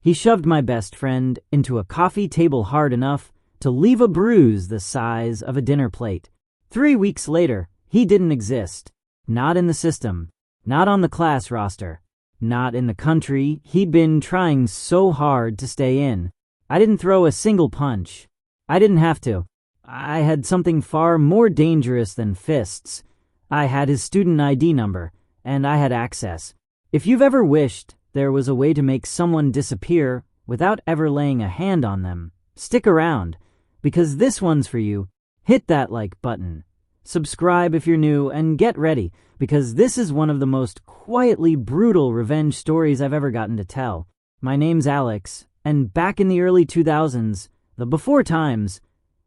He shoved my best friend into a coffee table hard enough to leave a bruise the size of a dinner plate. 3 weeks later, he didn't exist. Not in the system. Not on the class roster. Not in the country he'd been trying so hard to stay in. I didn't throw a single punch. I didn't have to. I had something far more dangerous than fists. I had his student ID number, and I had access. If you've ever wished there was a way to make someone disappear without ever laying a hand on them, stick around, because this one's for you. Hit that like button. Subscribe if you're new, and get ready, because this is one of the most quietly brutal revenge stories I've ever gotten to tell. My name's Alex, and back in the early 2000s, the before times,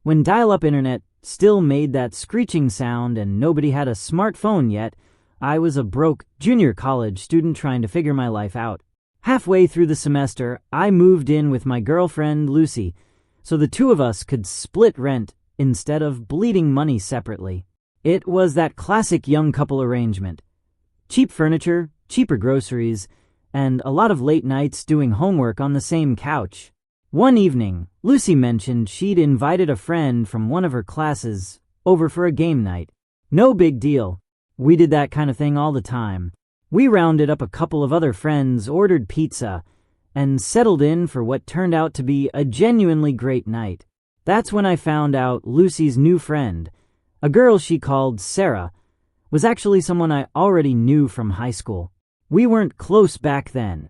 when dial-up internet still made that screeching sound and nobody had a smartphone yet, I was a broke junior college student trying to figure my life out. Halfway through the semester, I moved in with my girlfriend, Lucy, so the two of us could split rent instead of bleeding money separately. It was that classic young couple arrangement. Cheap furniture, cheaper groceries, and a lot of late nights doing homework on the same couch. One evening, Lucy mentioned she'd invited a friend from one of her classes over for a game night. No big deal. We did that kind of thing all the time. We rounded up a couple of other friends, ordered pizza, and settled in for what turned out to be a genuinely great night. That's when I found out Lucy's new friend, a girl she called Sara, was actually someone I already knew from high school. We weren't close back then.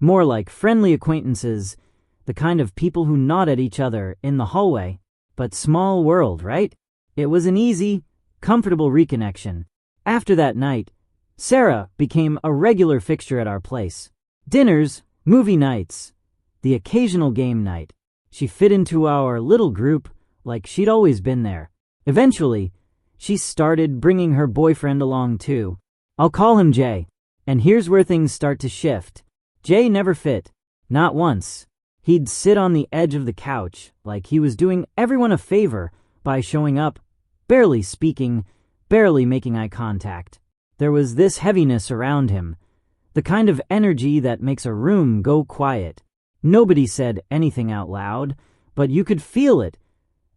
More like friendly acquaintances, the kind of people who nod at each other in the hallway. But small world, right? It was an easy, comfortable reconnection. After that night, Sara became a regular fixture at our place. Dinners, movie nights, the occasional game night. She fit into our little group like she'd always been there. Eventually, she started bringing her boyfriend along too. I'll call him Jay. And here's where things start to shift. Jay never fit. Not once. He'd sit on the edge of the couch like he was doing everyone a favor by showing up, barely speaking, barely making eye contact. There was this heaviness around him, the kind of energy that makes a room go quiet. Nobody said anything out loud, but you could feel it.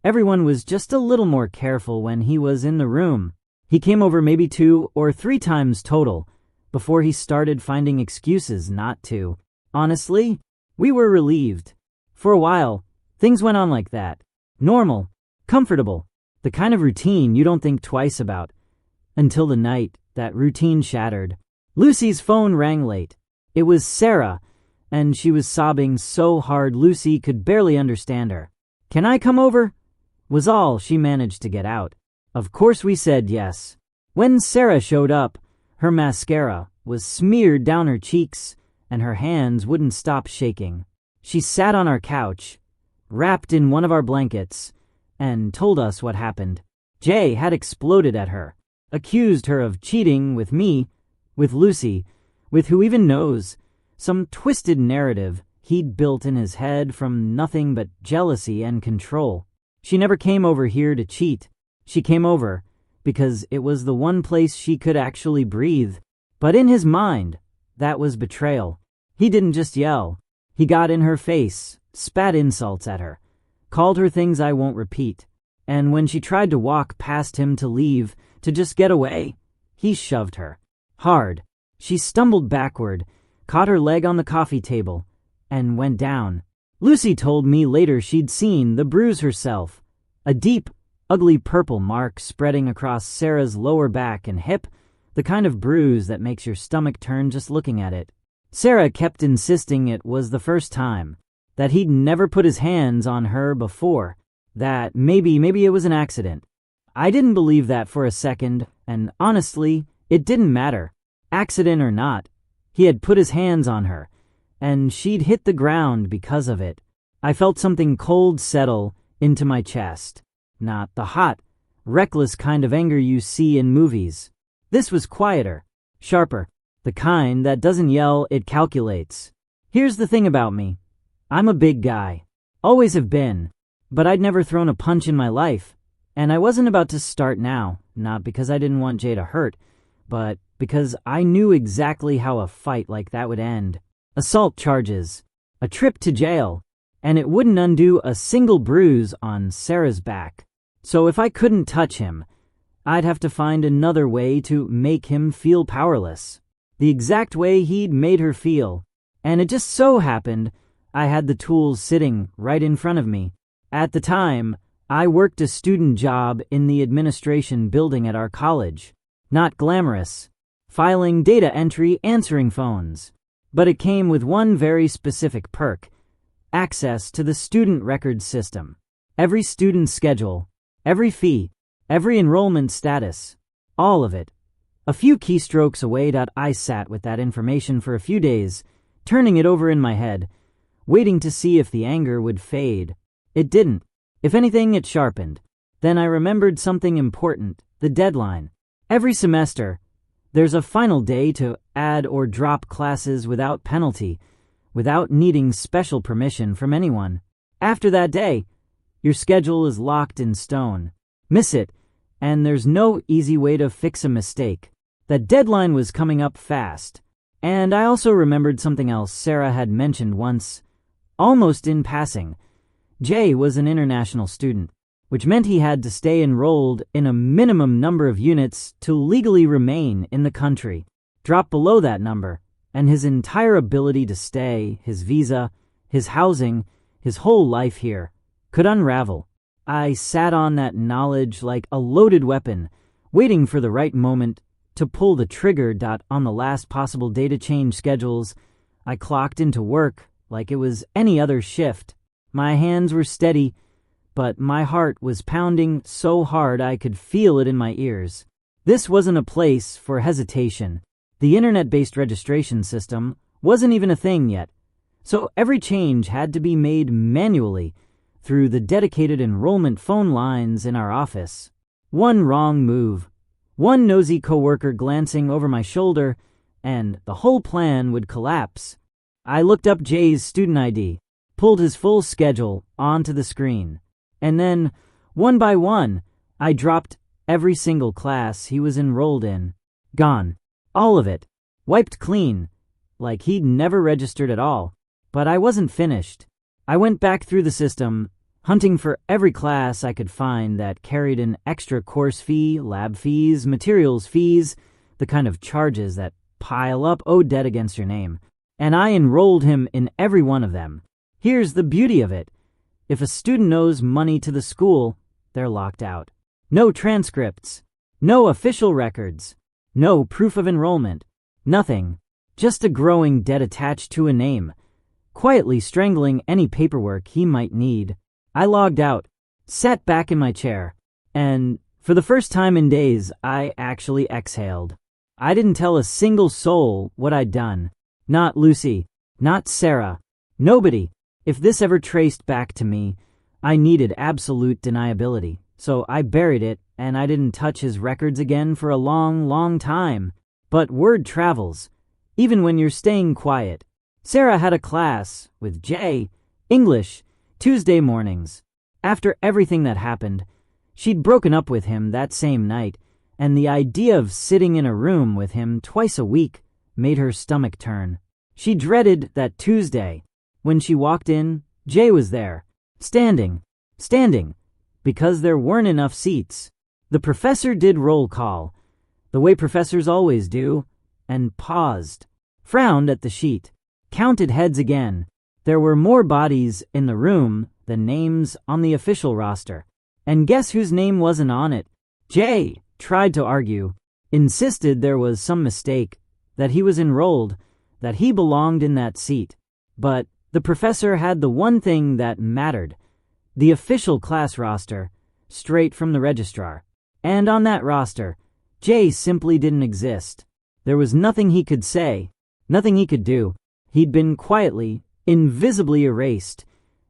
Everyone was just a little more careful when he was in the room. He came over maybe 2 or 3 times total before he started finding excuses not to. Honestly, we were relieved. For a while, things went on like that. Normal, comfortable, the kind of routine you don't think twice about. Until the night that routine shattered. Lucy's phone rang late. It was Sara, and she was sobbing so hard Lucy could barely understand her. "Can I come over?" was all she managed to get out. Of course we said yes. When Sara showed up, her mascara was smeared down her cheeks, and her hands wouldn't stop shaking. She sat on our couch, wrapped in one of our blankets, and told us what happened. Jay had exploded at her, accused her of cheating with me, with Lucy, with who even knows, some twisted narrative he'd built in his head from nothing but jealousy and control. She never came over here to cheat. She came over because it was the one place she could actually breathe. But in his mind, that was betrayal. He didn't just yell. He got in her face, spat insults at her, called her things I won't repeat. And when she tried to walk past him to leave, to just get away, he shoved her. Hard. She stumbled backward, caught her leg on the coffee table, and went down. Lucy told me later she'd seen the bruise herself. A deep, ugly purple mark spreading across Sara's lower back and hip, the kind of bruise that makes your stomach turn just looking at it. Sara kept insisting it was the first time, that he'd never put his hands on her before, that maybe it was an accident. I didn't believe that for a second, and honestly, it didn't matter. Accident or not, he had put his hands on her, and she'd hit the ground because of it. I felt something cold settle into my chest. Not the hot, reckless kind of anger you see in movies. This was quieter, sharper, the kind that doesn't yell, it calculates. Here's the thing about me. I'm a big guy. Always have been. But I'd never thrown a punch in my life. And I wasn't about to start now, not because I didn't want Jay to hurt, but because I knew exactly how a fight like that would end. Assault charges. a trip to jail, and it wouldn't undo a single bruise on Sara's back. So if I couldn't touch him, I'd have to find another way to make him feel powerless, the exact way he'd made her feel. And it just so happened I had the tools sitting right in front of me. At the time, I worked a student job in the administration building at our college. Not glamorous, filing data entry, answering phones. But it came with one very specific perk: access to the student records system. Every student's schedule, every fee, every enrollment status, all of it. A few keystrokes away. I sat with that information for a few days, turning it over in my head, waiting to see if the anger would fade. It didn't. If anything, it sharpened. Then I remembered something important: the deadline. Every semester, there's a final day to add or drop classes without penalty, without needing special permission from anyone. After that day, your schedule is locked in stone. Miss it, and there's no easy way to fix a mistake. That deadline was coming up fast. And I also remembered something else Sara had mentioned once, almost in passing. Jay was an international student, which meant he had to stay enrolled in a minimum number of units to legally remain in the country. Drop below that number, and his entire ability to stay, his visa, his housing, his whole life here, could unravel. I sat on that knowledge like a loaded weapon, waiting for the right moment to pull the trigger. On the last possible day to change schedules, I clocked into work like it was any other shift. My hands were steady, but my heart was pounding so hard I could feel it in my ears. This wasn't a place for hesitation. The internet-based registration system wasn't even a thing yet, so every change had to be made manually through the dedicated enrollment phone lines in our office. One wrong move, one nosy coworker glancing over my shoulder, and the whole plan would collapse. I looked up Jay's student ID, pulled his full schedule onto the screen, and then, one by one, I dropped every single class he was enrolled in. Gone. All of it. Wiped clean, like he'd never registered at all. But I wasn't finished. I went back through the system, hunting for every class I could find that carried an extra course fee, lab fees, materials fees, the kind of charges that pile up, owe debt against your name. And I enrolled him in every one of them. Here's the beauty of it. If a student owes money to the school, they're locked out. No transcripts, no official records, no proof of enrollment, nothing. Just a growing debt attached to a name, quietly strangling any paperwork he might need. I logged out, sat back in my chair, and for the first time in days, I actually exhaled. I didn't tell a single soul what I'd done. Not Lucy, not Sara, nobody. If this ever traced back to me, I needed absolute deniability, so I buried it, and I didn't touch his records again for a long, long time. But word travels, even when you're staying quiet. Sara had a class with Jay, English, Tuesday mornings. After everything that happened, she'd broken up with him that same night, and the idea of sitting in a room with him twice a week made her stomach turn. She dreaded that Tuesday. When she walked in, Jay was there, standing, because there weren't enough seats. The professor did roll call, the way professors always do, and paused, frowned at the sheet, counted heads again. There were more bodies in the room than names on the official roster. And guess whose name wasn't on it? Jay tried to argue, insisted there was some mistake, that he was enrolled, that he belonged in that seat. But the professor had the one thing that mattered, the official class roster, straight from the registrar. And on that roster, Jay simply didn't exist. There was nothing he could say, nothing he could do. He'd been quietly, invisibly erased,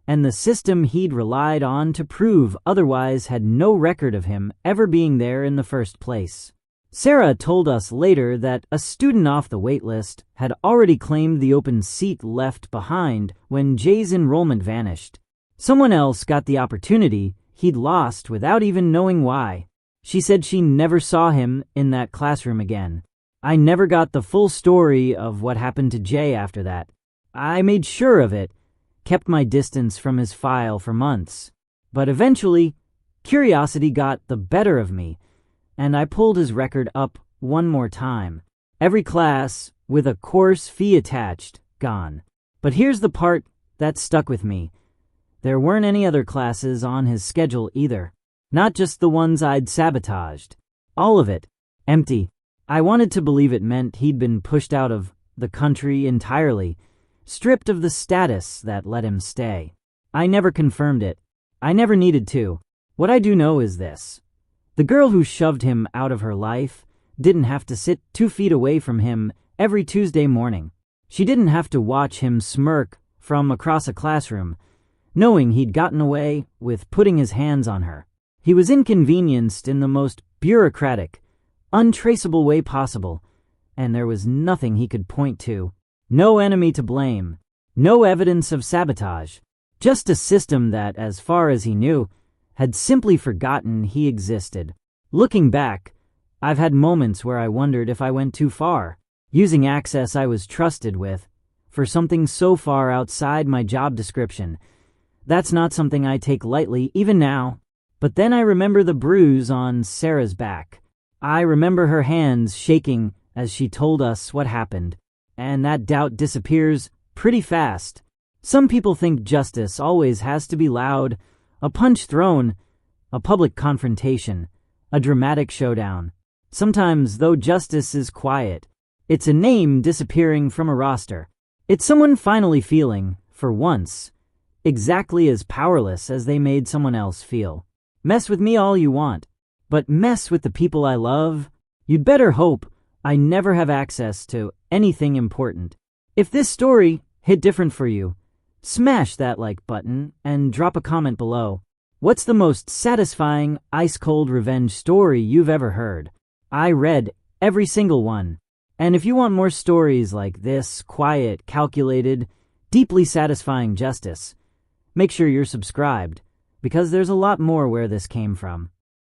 and the system he'd relied on to prove otherwise had no record of him ever being there in the first place. Sara told us later that a student off the wait list had already claimed the open seat left behind when Jay's enrollment vanished. Someone else got the opportunity he'd lost without even knowing why. She said she never saw him in that classroom again. I never got the full story of what happened to Jay after that. I made sure of it, kept my distance from his file for months. But eventually, curiosity got the better of me, and I pulled his record up one more time. Every class, with a course fee attached, gone. But here's the part that stuck with me. There weren't any other classes on his schedule either. Not just the ones I'd sabotaged. All of it. Empty. I wanted to believe it meant he'd been pushed out of the country entirely, stripped of the status that let him stay. I never confirmed it. I never needed to. What I do know is this. The girl who shoved him out of her life didn't have to sit 2 feet away from him every Tuesday morning. She didn't have to watch him smirk from across a classroom, knowing he'd gotten away with putting his hands on her. He was inconvenienced in the most bureaucratic, untraceable way possible, and there was nothing he could point to. No enemy to blame. No evidence of sabotage. Just a system that, as far as he knew, had simply forgotten he existed. Looking back, I've had moments where I wondered if I went too far, using access I was trusted with, for something so far outside my job description. That's not something I take lightly, even now. But then I remember the bruise on Sarah's back. I remember her hands shaking as she told us what happened, and that doubt disappears pretty fast. Some people think justice always has to be loud, a punch thrown, a public confrontation, a dramatic showdown. Sometimes, though, justice is quiet. It's a name disappearing from a roster. It's someone finally feeling, for once, exactly as powerless as they made someone else feel. Mess with me all you want, but mess with the people I love? You'd better hope I never have access to anything important. If this story hit different for you, smash that like button and drop a comment below. What's the most satisfying, ice-cold revenge story you've ever heard? I read every single one. And if you want more stories like this, quiet, calculated, deeply satisfying justice, make sure you're subscribed, because there's a lot more where this came from.